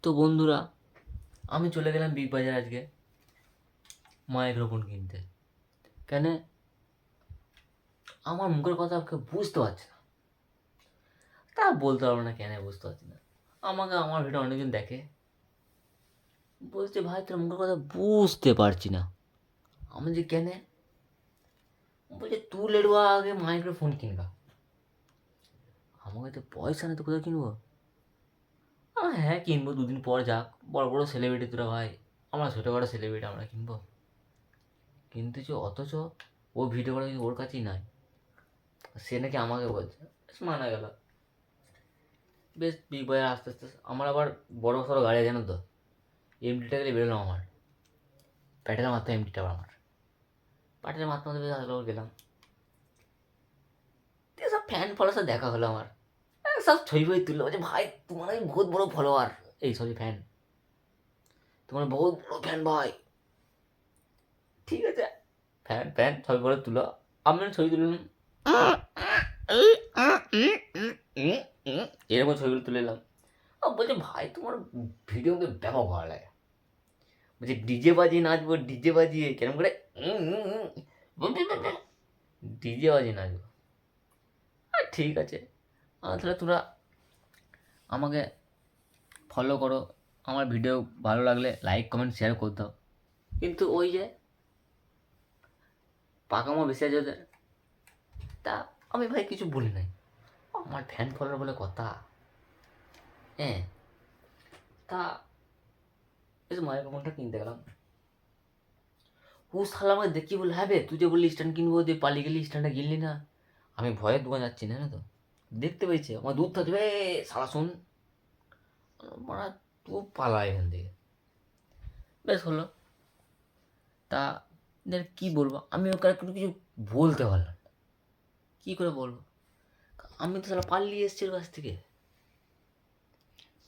তো বন্ধুরা, আমি চলে গেলাম বিগ বাজার আজকে মাইক্রোফোন কিনতে। কেন? আমার মুখের কথা কেউ বুঝতে পারছে না। তা বলতে পারবো না কেন বুঝতে পারছি না। আমাকে আমার ভিডিও অনেকজন দেখে, বলছে ভাই তোর মুখের কথা বুঝতে পারছি না। আমি যে কেন? বলছে তুই লেডুয়া আগে মাইক্রোফোন কিনবা। আমাকে তো পয়সা নেই, তো কোথায় কিনবো? হ্যাঁ কিনবো, দুদিন পর যাক। বড় বড় সেলিব্রিটি তোরা ভাই, আমরা ছোটোখাটো সেলিব্রিটি, আমরা কিনবো। কিন্তু যে অথচ ও ভিডিও করা ওর কাছেই নাই, সে নাকি আমাকে বলছে। বেশ মানা গেল। বেশ বিগ বাজার আস্তে আস্তে আমার আবার বড় সড়ো গাড়ি, জানো তো, এমটিটা গেলে বেরোলাম আমার প্যাটেলে মারতে, এমটিটা আবার আমার প্যাটেলে মারতে মারতে বেশ আসলে গেলাম। দিয়ে সব ফ্যান ফলোয়ার সাথে দেখা হলো আমার। সব ছবি ফই তুললো, বলছে ভাই তোমার আমি বহুত বড় ফলোয়ার, এই সরি ফ্যান, তোমার বহুত বড় ফ্যান ভাই। ঠিক আছে, ফ্যান ফ্যান ছবি করে তুলো, আমি ছবি তুললাম, এরকম ছবিগুলো তুলে এলাম। বলছে ভাই তোমার ভিডিও ব্যাপক ভালো লাগে। বলছে ডিজে বাজিয়ে নাচবো, ডিজে বাজিয়ে কেরম করে ডিজে বাজিয়ে নাচবো। আর ঠিক আছে, তাহলে তোরা আমাকে ফলো করো, আমার ভিডিও ভালো লাগলে লাইক কমেন্ট শেয়ার করে দাও। কিন্তু ওই যে পাকামো বেশি আছে ওদের, তা আমি ভাই কিছু বলি নাই। আমার ফ্যান ফলোয়ার বলে কথা। হ্যাঁ, তা এই যে মাইক্রোফোনটা কিনতে গেলাম, ও শালা আমাকে দেখি বলে হ্যাঁ বে তুই যে বললি স্ট্যান্ড কিনবো, দিয়ে পালিয়ে গেলি, স্ট্যান্ডটা কিনলি না। আমি ভয়ের দোকান যাচ্ছি না, তো দেখতে পেয়েছে আমার দূর থাকবে, শালা শোন মারা, তুই পালা এখান থেকে। বেশ হলো। তা এদের কী বলবো, আমি ওকে কোনো কিছু বলতে পারলাম না, কী করে বলবো? আমি তো শালা পালিয়ে এসেছি ওর কাছ থেকে।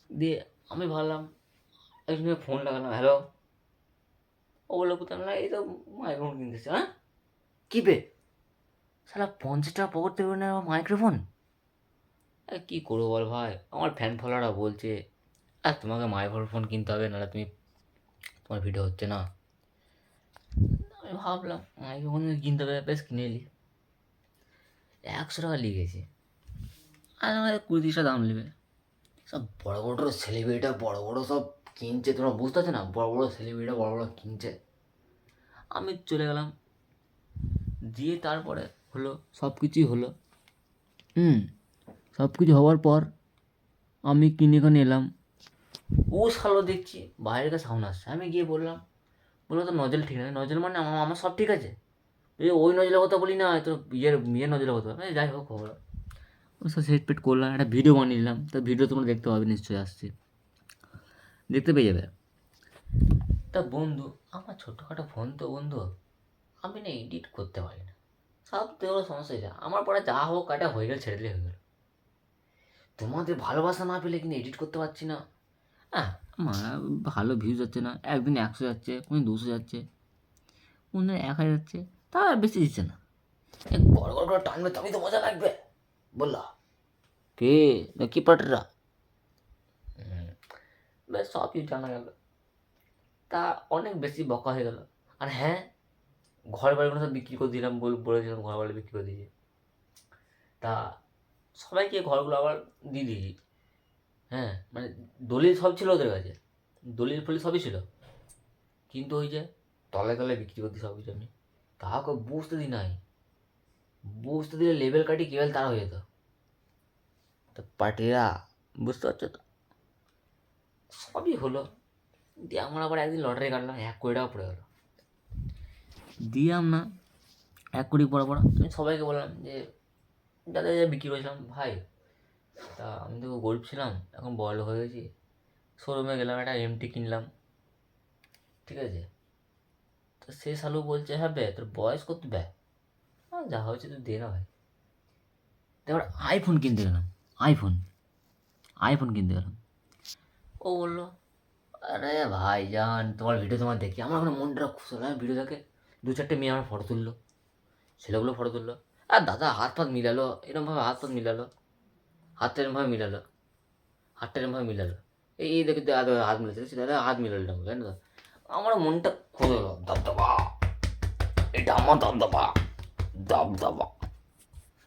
দিয়ে আমি ভাবলাম, একজনকে ফোন লাগালাম, হ্যালো। ও বললো কোথায়? না এই তো মাইক্রোফোন কিনতেছে। হ্যাঁ কী বে, শালা 50 টাকা পকেট থেকে না মাইক্রোফোন। কী করবো বল ভাই, আমার ফ্যান ফলোয়াররা বলছে আর তোমাকে মাইক্রোফোন কিনতে হবে, নাহলে তুমি, তোমার ভিডিও হচ্ছে না। আমি ভাবলাম মাইক্রোফোন কিনতে হবে, বেশ কিনে এলি। 100 টাকা লিখেছে, আর আমাদের 20-30 টাকা দাম নেবে। সব বড় বড় সেলিব্রিটিটা বড় বড় সব কিনছে, তোমরা বুঝতে পারছো না, বড় বড় সেলিব্রিটিটা বড় বড় কিনছে। আমি চলে গেলাম, দিয়ে তারপরে হলো সব কিছুই হলো। সব কিছু হওয়ার পর আমি কিনে এখানে এলাম। ও শালো দেখছি বাইরের কাছে সাউন্ড আসছে। আমি গিয়ে বললাম, বললো তো নজল ঠিক আছে। নজল মানে আমার সব ঠিক আছে, ওই নজলের কথা বলি না, তো ইয়ের নজলের কথা। যাই হোক খবর, ও সব সেট পেট করলাম, একটা ভিডিও বানিয়ে নিলাম। তো ভিডিও তোমরা দেখতে পাবে, নিশ্চয়ই আসছে, দেখতে পেয়ে যাবে। তা বন্ধু, আমার ছোটোখাটো ফোন তো বন্ধু, আমি না এডিট করতে পারি না। সব থেকে বড় সমস্যা এটা, আমার পরে যা হোক একটা হয়ে গেলে ছেড়ে দিলে হয়ে গেল। তোমাদের ভালোবাসা না পেলে কিন্তু এডিট করতে পারছি না। হ্যাঁ, ভালো ভিউজ যাচ্ছে না, একদিন 100 যাচ্ছে, কোনদিন 200 যাচ্ছে, কোনদিন 1000 যাচ্ছে, তা আর বেশি দিচ্ছে না। গড় গড় করে টানবে তবেই তো মজা লাগবে, বললা কে না কি পাটরা। ব্যাস সব কিছু জানা গেল। তা অনেক বেশি বকা হয়ে গেল। আর হ্যাঁ, ঘর বাড়িগুলো সব বিক্রি করে দিলাম, বলেছিলাম ঘর বাড়ি বিক্রি করে দিয়েছি। তা সবাইকে ঘরগুলো আবার দিয়ে দিয়েছি। হ্যাঁ মানে দলিল সব ছিল ওদের কাছে, দলিল ফলিল সবই ছিল, কিন্তু ওই যে তলায় তলায় বিক্রি করতে সব কিছু আমি কাউকে বুঝতে দিই নাই। বুঝতে দিলে লেবেল কাটি কেবল তারা হয়ে যেত। তো পার্টিরা, বুঝতে পারছো তো, সবই হলো। দিয়ে আমার আবার একদিন লটারি কাটলাম, 1 কোটি টাকা পড়ে গেলো। দিয়াম না, 1 কোটি পড়া পড়া। আমি সবাইকে বললাম যে যাদের যা বিক্রি করেছিলাম, ভাই তা আমি তো গরিব ছিলাম, এখন বড়লোক হয়ে গেছি, শোরুমে গেলাম, একটা এমটি কিনলাম, ঠিক আছে। তো সে শালু বলছে হ্যাঁ বে তোর বয়স কত বে, যা হয়েছে তুই দে না ভাই। তারপর আইফোন কিনতে গেলাম, আইফোন আইফোন কিনতে গেলাম। ও বললো আরে ভাই জান তোমার ভিডিও তোমার দেখি আমার ওখানে মনটা খুশ হলো। ভিডিও দেখে 2-4টে মেয়ে আমার ফটো তুললো, ছেলেগুলো ফটো তুললো। আর দাদা হাত ফাত মিলালো, এরমভাবে হাত ফাত মিলালো, হাতটা এরমভাবে মিলালো, হাতটা এরমভাবে মিলালো। এই দেখে দাদা হাত মিলাচ্ছে, দাদা হাত মিলালাম, তাই না? আমার মনটা খুলে গেল, দবদবা, এটা আমার দবদবা, দবদবা,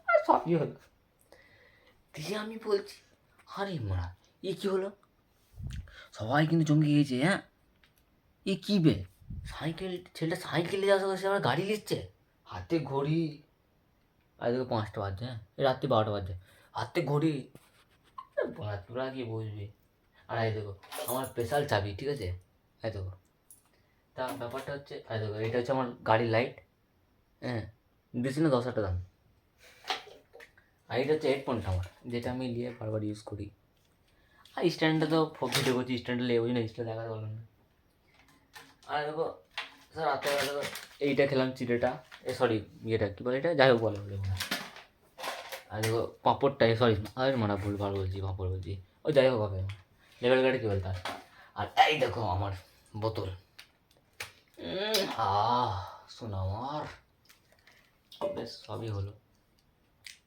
আর সবই হলো। দিয়ে আমি বলছি, আরে মারা, এ কী হলো? সবাই কিন্তু চমকে গিয়েছে, হ্যাঁ, এ কী বে, সাইকেল, ছেলেটা সাইকেলে যাওয়া সে আমার গাড়ি নিচ্ছে, হাতে ঘড়ি, আর দেখো 5টা বাজছে, হ্যাঁ, রাত্রি 12টা বাজছে, হাতে ঘড়ি, তোরা কি বুঝবি? আর এই দেখো আমার স্পেশাল চাবি, ঠিক আছে, এই দেখো। তা ব্যাপারটা হচ্ছে, এই দেখো এটা হচ্ছে আমার গাড়ির লাইট, হ্যাঁ, দিয়েছি না 10,000 দাম। আর এটা হচ্ছে হেডফোনটা আমার, যেটা আমি নিয়ে বারবার ইউজ করি। আর স্ট্যান্ডটা তো ভিডিও করছি, স্ট্যান্ডটা নিয়ে বুঝি না, স্ট্যান্ড দেখাতে পারলাম না। আর দেখো স্যার রাত্রেবেলা দেখো এইটা খেলাম, চিড়েটা, সরি ইয়েটা কী বলে, এটা যাই হোক বলে বলে। আর দেখো পাঁপড়টাই, সরি আর মারা ভুল ভাল বলছি, পাঁপড় বলছি, ওই যাই হোক হবে, লেভেল গাড়ি কী বলতে। আর এই দেখো আমার বোতল, শোনা আমার, বেশ সবই হলো।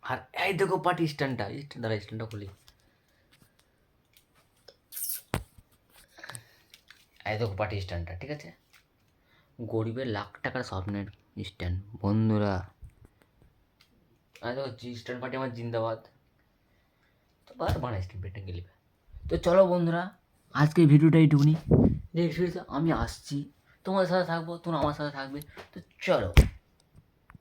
আর এই দেখো পার্টি স্ট্যান্ডটা, দাঁড়া স্ট্যান্ডটা খুলি, এই দেখো পার্টি স্ট্যান্ডটা, ঠিক আছে, গরিবের লাখ টাকার স্বপ্নের স্ট্যান্ড বন্ধুরা। আর দেখো জি স্ট্যান্ড পার্টি আমার জিন্দাবাদ, তো বার বানাই স্ট্যান্ড পেটে গেলিবে। তো চলো বন্ধুরা, আজকে ভিডিওটা এইটুকুনি, নেক্সট ভিডিওতে আমি আসছি, তোমাদের সাথে থাকবো, তোমরা আমার সাথে থাকবে, তো চলো।